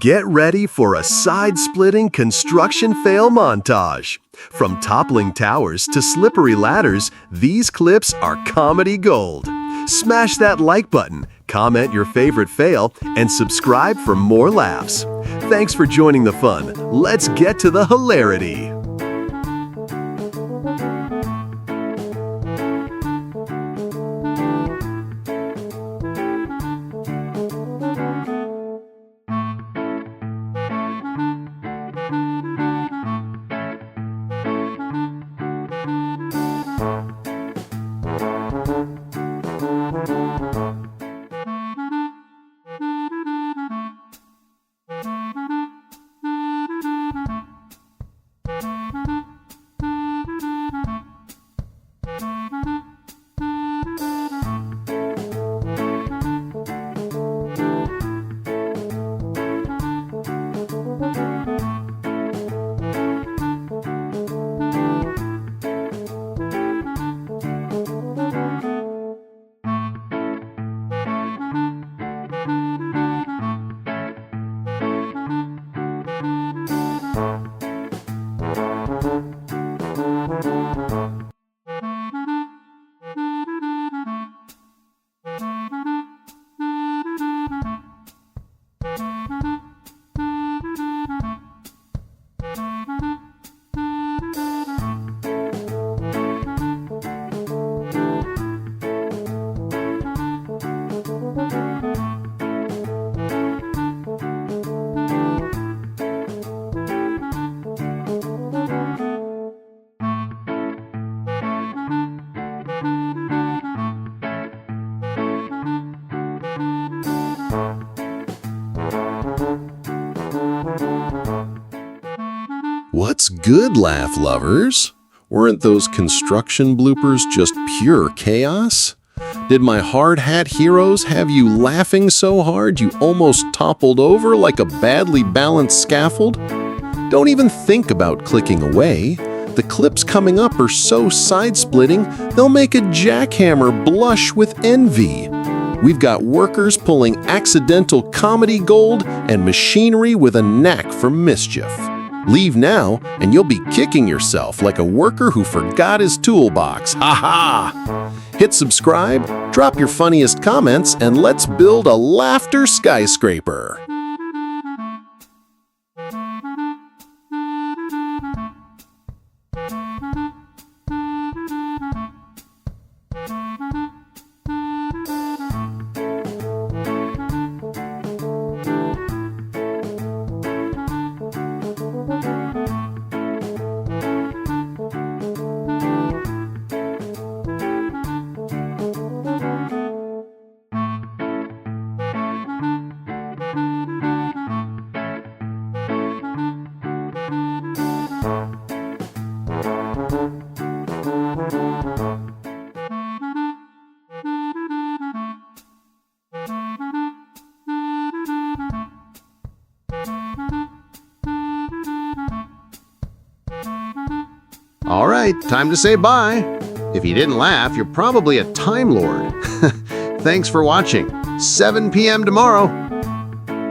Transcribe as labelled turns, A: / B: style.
A: Get ready for a side-splitting construction fail montage. From toppling towers to slippery ladders, these clips are comedy gold. Smash that like button, comment your favorite fail, and subscribe for more laughs. Thanks for joining the fun. Let's get to the hilarity.
B: What's good, laugh lovers? Weren't those construction bloopers just pure chaos? Did my hard hat heroes have you laughing so hard you almost toppled over like a badly balanced scaffold? Don't even think about clicking away. The clips coming up are so side-splitting, they'll make a jackhammer blush with envy. We've got workers pulling accidental comedy gold and machinery with a knack for mischief. Leave now, and you'll be kicking yourself like a worker who forgot his toolbox. Ha ha! Hit subscribe, drop your funniest comments, and let's build a laughter skyscraper.
C: All right, time to say bye. If you didn't laugh, you're probably a Time Lord. Thanks for watching. 7 p.m. tomorrow.